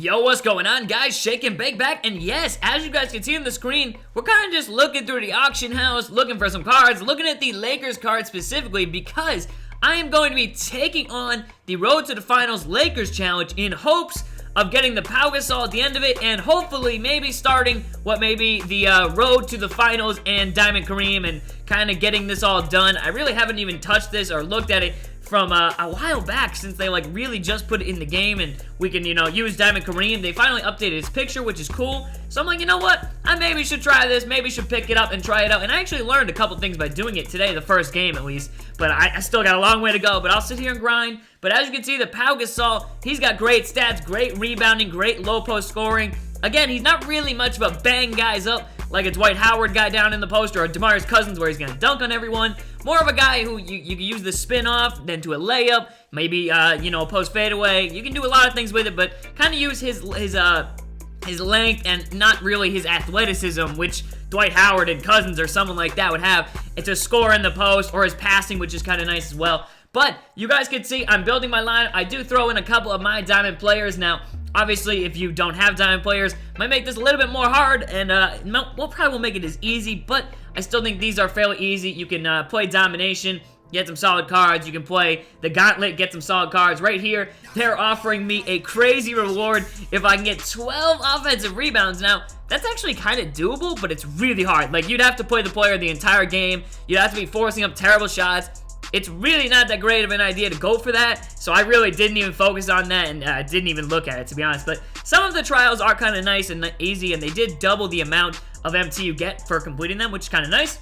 Yo, what's going on, guys? Shake and Bake back, and yes, as you guys can see on the screen, we're kind of just looking through the auction house, looking for some cards, looking at the Lakers cards specifically because I am going to be taking on the Road to the Finals Lakers Challenge in hopes of getting the Pau Gasol at the end of it, and hopefully maybe starting what may be the Road to the Finals and Diamond KAREEM and kind of getting this all done. I really haven't even touched this or looked at it from a while back since they like really just put it in the game and we can, use Diamond KAREEM. They finally updated his picture, which is cool. So I'm like, you know what? I maybe should try this, maybe should pick it up and try it out. And I actually learned a couple things by doing it today, the first game at least. But I still got a long way to go, but I'll sit here and grind. But as you can see, the Pau Gasol, he's got great stats, great rebounding, great low post scoring. Again, he's not really much of a bang guys up like a Dwight Howard guy down in the post or a DeMarcus Cousins where he's going to dunk on everyone. More of a guy who you can use the spin off, then to a layup, maybe, a post fadeaway. You can do a lot of things with it, but kind of use his length and not really his athleticism, which Dwight Howard and Cousins or someone like that would have. It's a score in the post or his passing, which is kind of nice as well. But you guys can see I'm building my line. I do throw in a couple of my diamond players. Now, obviously, if you don't have diamond players, might make this a little bit more hard, and we'll probably won't make it as easy, but I still think these are fairly easy. You can play domination, get some solid cards. You can play the gauntlet, get some solid cards. Right here, they're offering me a crazy reward if I can get 12 offensive rebounds. Now, that's actually kind of doable, but it's really hard. Like, you'd have to play the player the entire game. You'd have to be forcing up terrible shots. It's really not that great of an idea to go for that, so I really didn't even focus on that and didn't even look at it, to be honest. But some of the trials are kind of nice and easy, and they did double the amount of MT you get for completing them, which is kind of nice.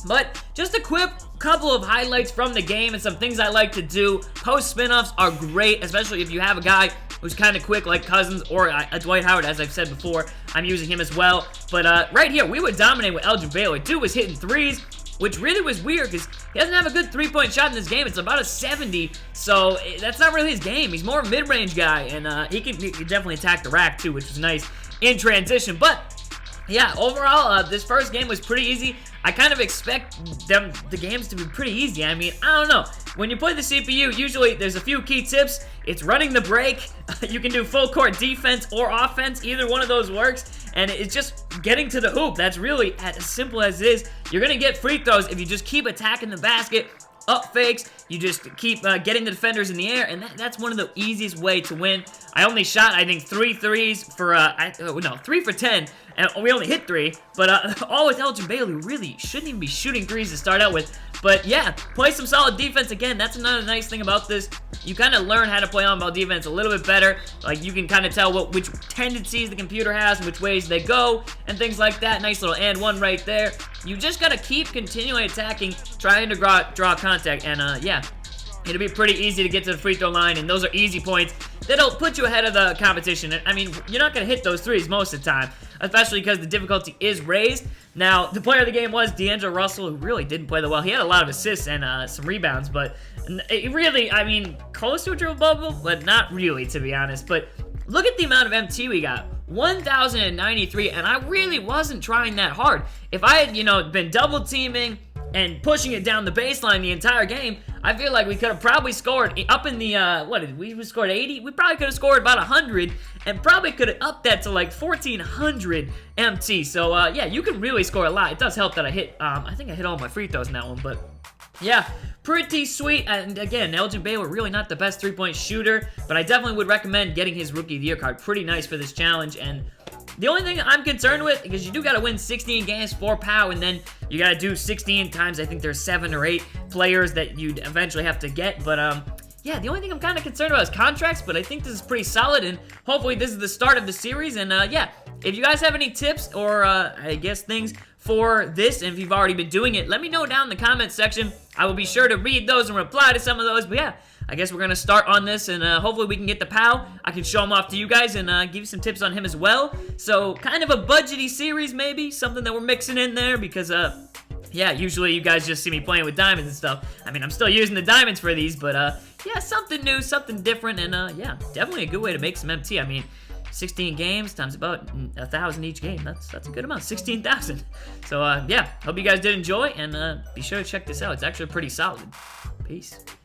But just a quick couple of highlights from the game and some things I like to do. Post spin-offs are great, especially if you have a guy who's kind of quick like Cousins or a Dwight Howard, as I've said before. I'm using him as well. But right here, we would dominate with Elgin Baylor. Dude was hitting threes, which really was weird because he doesn't have a good three-point shot in this game. It's about a 70, so that's not really his game. He's more a mid-range guy, and he can definitely attack the rack too, which is nice in transition. But yeah, overall, this first game was pretty easy. I kind of expect the games to be pretty easy. I mean, I don't know. When you play the CPU, usually there's a few key tips. It's running the break. You can do full court defense or offense. Either one of those works. And it's just getting to the hoop. That's really as simple as it is. You're going to get free throws if you just keep attacking the basket. Up fakes, you just keep getting the defenders in the air, and that's one of the easiest way to win. I only shot, I think, 3 threes for, 3 for 10, and we only hit 3, but all with Elgin Baylor, really shouldn't even be shooting threes to start out with. But yeah, play some solid defense again. That's another nice thing about this. You kind of learn how to play on-ball defense a little bit better. Like, you can kind of tell which tendencies the computer has and which ways they go and things like that. Nice little and one right there. You just got to keep continually attacking, trying to draw contact, and yeah, it'll be pretty easy to get to the free throw line, and those are easy points that'll put you ahead of the competition. I mean, you're not going to hit those threes most of the time, especially because the difficulty is raised. Now, the player of the game was D'Angelo Russell, who really didn't play that well. He had a lot of assists and some rebounds, but it really, I mean, close to a triple bubble, but not really, to be honest. But look at the amount of MT we got. 1,093, and I really wasn't trying that hard. If I had, been double teaming and pushing it down the baseline the entire game, I feel like we could have probably scored up in the, we scored 80? We probably could have scored about 100 and probably could have upped that to like 1,400 MT. So, yeah, you can really score a lot. It does help that I hit, I think I hit all my free throws in that one, but yeah, pretty sweet. And again, Elgin Baylor, really not the best three-point shooter, but I definitely would recommend getting his Rookie of the Year card. Pretty nice for this challenge. And the only thing I'm concerned with, because you do got to win 16 games for Pau, and then you got to do 16 times, I think there's 7 or 8 players that you'd eventually have to get. But, yeah, the only thing I'm kind of concerned about is contracts, but I think this is pretty solid, and hopefully this is the start of the series. And, yeah, if you guys have any tips or, I guess, things for this, and if you've already been doing it, let me know down in the comments section. I will be sure to read those and reply to some of those. But, yeah, I guess we're going to start on this, and hopefully we can get the Pau. I can show him off to you guys and give you some tips on him as well. So, kind of a budgety series, maybe, something that we're mixing in there, because, yeah, usually you guys just see me playing with diamonds and stuff. I mean, I'm still using the diamonds for these, but, yeah, something new, something different, and, yeah, definitely a good way to make some MT. I mean, 16 games times about 1,000 each game. That's a good amount, 16,000. So, yeah, hope you guys did enjoy, and be sure to check this out. It's actually pretty solid. Peace.